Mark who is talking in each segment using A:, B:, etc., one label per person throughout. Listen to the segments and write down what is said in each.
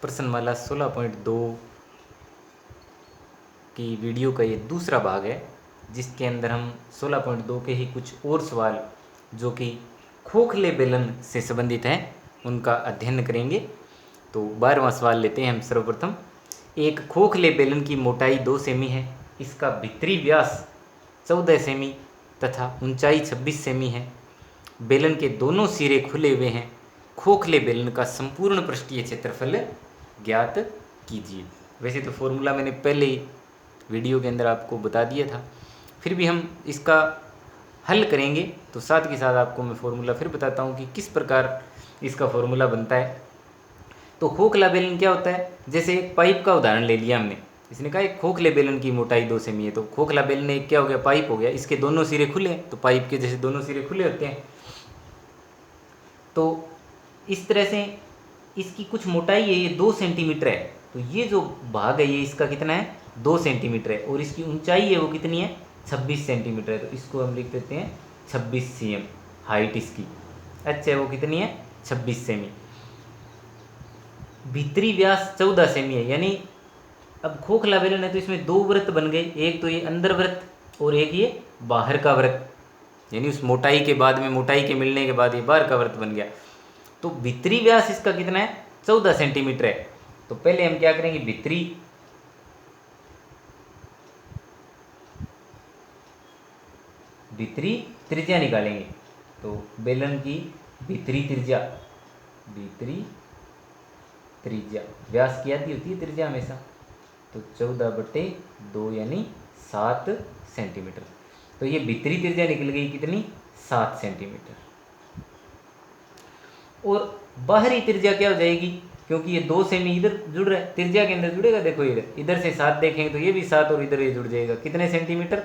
A: प्रश्नमाला 16.2 की वीडियो का ये दूसरा भाग है, जिसके अंदर हम 16.2 के ही कुछ और सवाल जो कि खोखले बेलन से संबंधित हैं उनका अध्ययन करेंगे। तो 12वां सवाल लेते हैं हम सर्वप्रथम। एक खोखले बेलन की मोटाई 2 सेमी है, इसका भीतरी व्यास 14 सेमी तथा ऊंचाई 26 सेमी है। बेलन के दोनों सिरे खुले हुए हैं। खोखले बेलन का संपूर्ण पृष्ठीय क्षेत्रफल ज्ञात कीजिए। वैसे तो फॉर्मूला मैंने पहले ही वीडियो के अंदर आपको बता दिया था, फिर भी हम इसका हल करेंगे तो साथ के साथ आपको मैं फॉर्मूला फिर बताता हूँ कि किस प्रकार इसका फॉर्मूला बनता है। तो खोखला बेलन क्या होता है, जैसे एक पाइप का उदाहरण ले लिया हमने। इसने कहा एक खोखले बेलन की मोटाई 2 सेमी है, तो खोखला बेलन एक क्या हो गया, पाइप हो गया। इसके दोनों सिरे खुले, तो पाइप के जैसे दोनों सिरे खुले होते हैं। तो इस तरह से इसकी कुछ मोटाई है, ये 2 सेंटीमीटर है। तो ये जो भाग है ये इसका कितना है, 2 सेंटीमीटर है। और इसकी ऊंचाई है वो कितनी है, 26 सेंटीमीटर है। तो इसको हम लिख देते हैं 26 cm हाइट इसकी। अच्छा, वो कितनी है, 26 सेमी। भीतरी व्यास 14 सेमी है, यानी अब खोखला बेलन है तो इसमें 2 वृत्त बन गए, एक तो ये अंदर वृत्त और एक ये बाहर का वृत्त। यानी उस मोटाई के बाद में, मोटाई के मिलने के बाद ये बाहर का वृत्त बन गया। तो भीतरी व्यास इसका कितना है, 14 सेंटीमीटर है। तो पहले हम क्या करेंगे, भीतरी त्रिज्या निकालेंगे। तो बेलन की भीतरी त्रिज्या, व्यास की आधी होती है त्रिज्या हमेशा। तो 14/2 यानी 7 सेंटीमीटर। तो ये भीतरी त्रिज्या निकल गई कितनी, 7 सेंटीमीटर। और बाहरी त्रिज्या क्या हो जाएगी, क्योंकि ये 2 सेमी इधर जुड़ रहा है, त्रिज्या के अंदर जुड़ेगा। देखो इधर से 7 देखेंगे तो ये भी 7 और इधर ये जुड़ जाएगा। कितने सेंटीमीटर,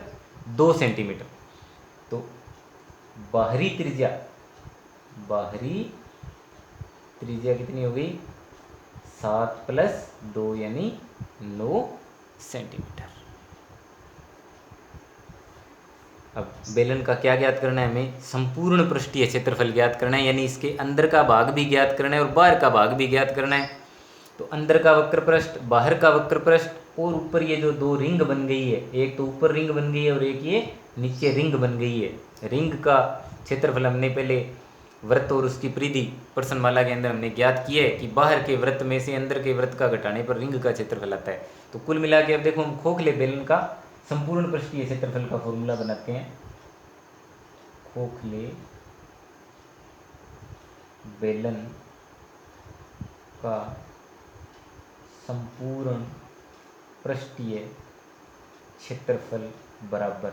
A: 2 सेंटीमीटर। तो बाहरी त्रिज्या कितनी हो गई, 7 + 2 यानी 9 सेंटीमीटर। अब बेलन का क्या ज्ञात करना है, हमें संपूर्ण पृष्ठीय क्षेत्रफल ज्ञात करना है, यानी इसके अंदर का भाग भी ज्ञात करना है और बाहर का भाग भी ज्ञात करना है। तो अंदर का वक्र पृष्ठ, बाहर का वक्र पृष्ठ और ऊपर ये जो 2 रिंग बन गई है, एक तो ऊपर रिंग बन गई है और एक ये नीचे रिंग बन गई है। रिंग का क्षेत्रफल हमने पहले वृत्त और उसकी परिधि प्रश्नमाला के अंदर हमने ज्ञात किया है कि बाहर के वृत्त में से अंदर के वृत्त का घटाने पर रिंग का क्षेत्रफल आता है। तो कुल मिला के अब देखो हम खोखले बेलन का संपूर्ण पृष्ठीय क्षेत्रफल का फॉर्मूला बनाते हैं। खोखले बेलन का संपूर्ण पृष्ठीय क्षेत्रफल बराबर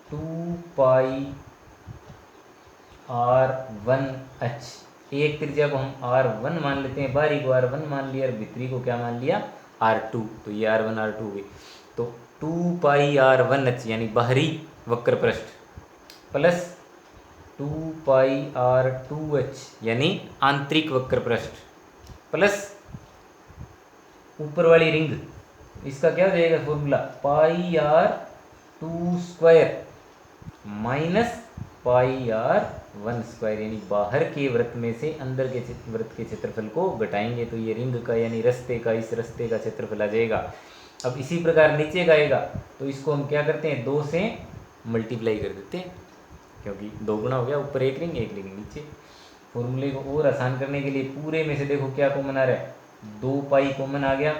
A: 2πr1h। एक त्रिज्या को हम r1 मान लेते हैं, बाहरी को r1 मान लिया और भीतरी को क्या मान लिया, r2। तो ये r1 r2 हुई। तो 2πr1h यानी बाहरी वक्र पृष्ठ प्लस 2πr2h यानी आंतरिक वक्र पृष्ठ प्लस ऊपर वाली रिंग। इसका क्या हो जाएगा फॉर्मूला, πr2² माइनस πr1² यानी बाहर के वृत्त में से अंदर के वृत्त के क्षेत्रफल को घटाएंगे तो ये रिंग का यानी रस्ते का, इस रस्ते का क्षेत्रफल आ जाएगा। अब इसी प्रकार नीचे का आएगा तो इसको हम क्या करते हैं, 2 से मल्टीप्लाई कर देते हैं, क्योंकि 2 गुना हो गया, ऊपर एक रिंग नीचे। फॉर्मूले को और आसान करने के लिए पूरे में से देखो क्या कॉमन आ रहा है, 2π कॉमन आ गया,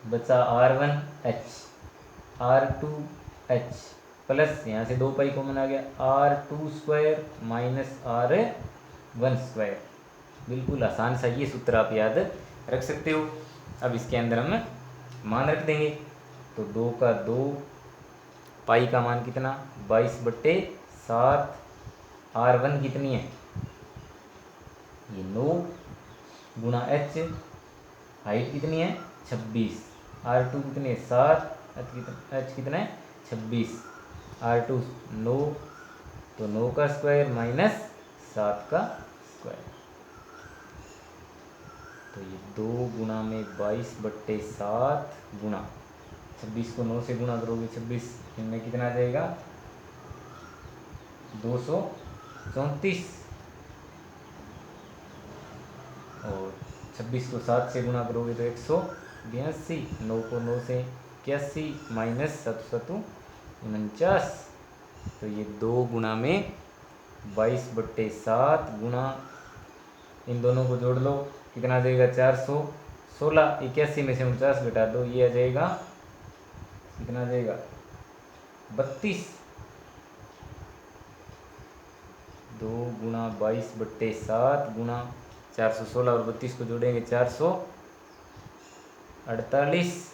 A: बचा r1h r2h प्लस यहाँ से 2π कॉमन आ गया, r2² माइनस r1²। बिल्कुल आसान सा ये सूत्र आप याद रख सकते हो। अब इसके अंदर हम मान रख देंगे। तो 2 का 2, पाई का मान कितना, 22/7, r1 कितनी है, ये 9 गुणा h, हाइट कितनी है 26, r2 कितनी है 7, h कितना है 26, r2 9, तो 9 का स्क्वायर माइनस 7 का स्क्वायर। तो ये 2 गुणा में 22/7 गुणा 26 को 9 से गुणा करोगे 26, इनमें कितना आ जाएगा 234 और 26 को 7 से गुणा करोगे तो 182, 9 को 9 से 81 माइनस 7 49। तो ये 2 गुणा में 22/7 गुणा, इन दोनों को जोड़ लो, कितना आ जाएगा 416। 81 में से 49 घटा दो, ये आ जाएगा कितना आ जाएगा 32। 2 गुणा 22/7 गुणा 416 और 32 को जोड़ेंगे 448।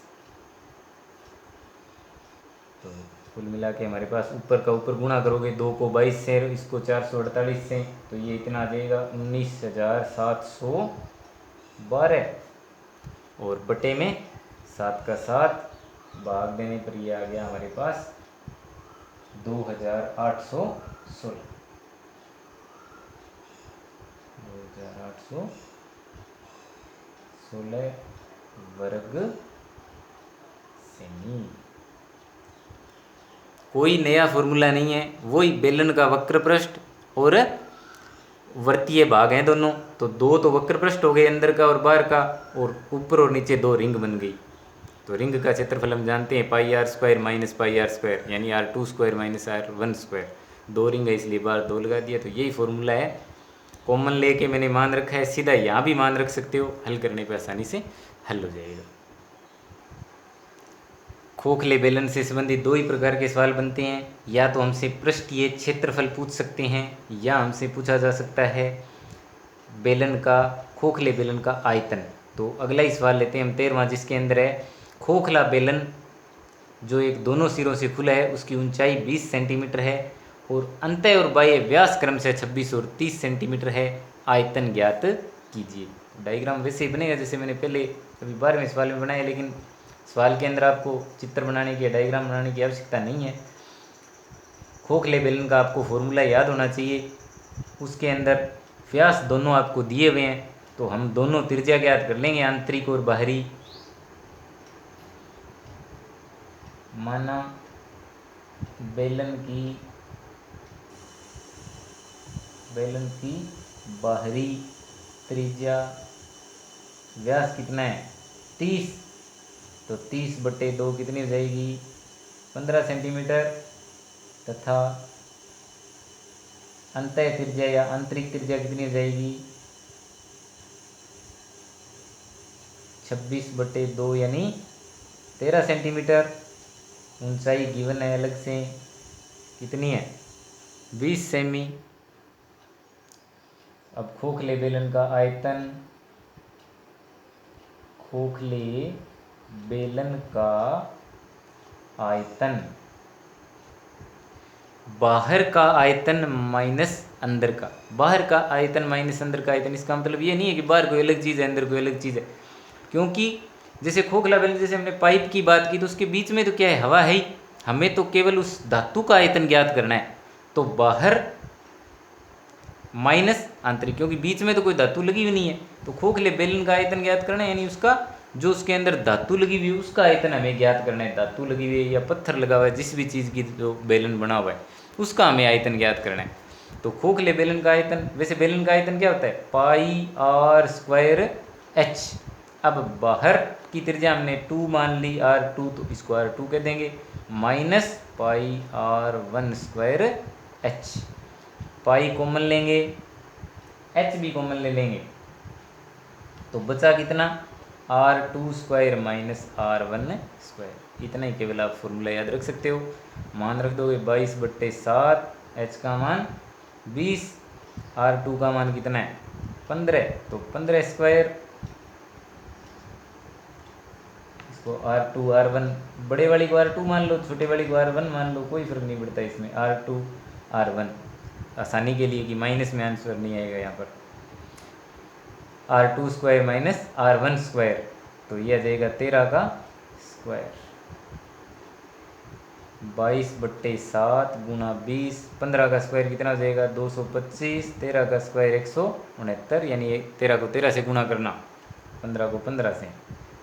A: तो कुल मिला के हमारे पास ऊपर का ऊपर गुणा करोगे 2 को 22 से, इसको 448 से, तो ये इतना आ जाएगा 19,712। और बटे में 7 का 7 भाग देने पर ये आ गया हमारे पास 2,816। 2,816 वर्ग सेमी। कोई नया फॉर्मूला नहीं है, वही बेलन का वक्र पृष्ठ और वर्तीय भाग हैं दोनों। तो 2 तो वक्र पृष्ठ हो गए अंदर का और बाहर का, और ऊपर और नीचे 2 रिंग बन गई। तो रिंग का क्षेत्रफल हम जानते हैं πr² माइनस πr², यानी r2² माइनस r1²। 2 रिंग है इसलिए बाहर 2 लगा दिया। तो यही फॉर्मूला है, कॉमन लेके मैंने मान रखा है, सीधा यहाँ भी मान रख सकते हो, हल करने पे आसानी से हल हो जाएगा। खोखले बेलन से संबंधित 2 ही प्रकार के सवाल बनते हैं, या तो हमसे पृष्ठीय क्षेत्रफल पूछ सकते हैं, या हमसे पूछा जा सकता है बेलन का, खोखले बेलन का आयतन। तो अगला ही सवाल लेते हैं हम 13वां, जिसके अंदर है खोखला बेलन जो एक दोनों सिरों से खुला है, उसकी ऊंचाई 20 सेंटीमीटर है और अंतः और बाह्य व्यास क्रम से 26 और 30 सेंटीमीटर है, आयतन ज्ञात कीजिए। डायग्राम वैसे ही बनेगा जैसे मैंने पहले अभी 12वें सवाल में बनाया, लेकिन सवाल के अंदर आपको चित्र बनाने की, डायग्राम बनाने की आवश्यकता नहीं है। खोखले बेलन का आपको फॉर्मूला याद होना चाहिए, उसके अंदर व्यास दोनों आपको दिए हुए हैं, तो हम दोनों त्रिज्या ज्ञात कर लेंगे, आंतरिक और बाहरी। माना बेलन की बाहरी त्रिज्या व्यास कितना है 30, तो 30/2 कितनी हो जाएगी 15 सेंटीमीटर, तथा अंतः त्रिज्या या आंतरिक त्रिज्या कितनी हो जाएगी 26/2 यानी 13 सेंटीमीटर। ऊंचाई गिवन है अलग से, कितनी है 20 सेमी। अब खोखले बेलन का आयतन, खोखले बेलन का आयतन, बाहर का आयतन माइनस अंदर का, बाहर का आयतन माइनस अंदर का आयतन। इसका मतलब ये नहीं है कि बाहर कोई अलग चीज़ है अंदर कोई अलग चीज़ है, क्योंकि जैसे खोखला बेलन, जैसे हमने पाइप की बात की, तो उसके बीच में तो क्या है हवा है ही, हमें तो केवल उस धातु का आयतन ज्ञात करना है। तो बाहर माइनस आंतरिक, क्योंकि बीच में तो कोई धातु लगी हुई नहीं है। तो खोखले बेलन का आयतन ज्ञात करना है, यानी उसका जो उसके अंदर धातु लगी हुई है उसका आयतन हमें ज्ञात करना है। धातु लगी हुई है या पत्थर लगा हुआ है, जिस भी चीज़ की जो बेलन बना हुआ है उसका हमें आयतन ज्ञात करना है। तो खोखले बेलन का आयतन, वैसे बेलन का आयतन क्या होता है πr²h। अब बाहर की त्रिज्या हमने 2 मान ली, r2, तो इसको r2 कह देंगे, माइनस πr1²h। पाई कॉमन लेंगे, h भी कॉमन ले लेंगे, तो बचा कितना r2² माइनस r1²। इतना ही केवल आप फॉर्मूला याद रख सकते हो। मान रख दोगे 22/7, h का मान 20, r2 का मान कितना है 15, तो 15²। इसको r2 r1, बड़े वाली को r2 मान लो, छोटे वाली को r1 मान लो, कोई फर्क नहीं पड़ता इसमें, r2 r1 आसानी के लिए कि माइनस में आंसर नहीं आएगा यहाँ पर। r2² माइनस r1², तो ये आ जाएगा 13 का स्क्वायर। 22/7 गुणा 20, 15 का स्क्वायर कितना हो जाएगा 225, 13 का स्क्वायर 169, यानी 13 को 13 से गुणा करना, 15 को 15 से,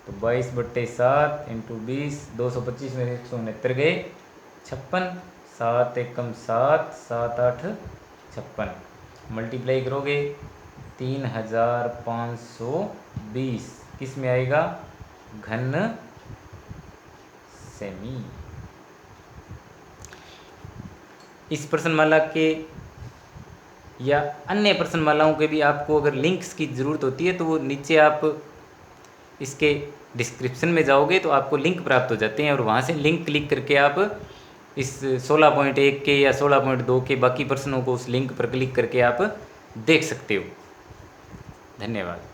A: तो 22/7 इंटू 20, 225 में 169 गए 56, 7 एकम 7, 7 8 56, मल्टीप्लाई करोगे 3512 20 किस में आएगा? घन सेमी। इस प्रश्नमाला के या अन्य प्रश्नमालाओं के भी आपको अगर लिंक्स की ज़रूरत होती है तो वो नीचे आप इसके डिस्क्रिप्शन में जाओगे तो आपको लिंक प्राप्त हो जाते हैं और वहाँ से लिंक क्लिक करके आप इस 16.1 के या 16.2 के बाकी प्रश्नों को उस लिंक पर क्लिक करके आप देख सकते हो। धन्यवाद।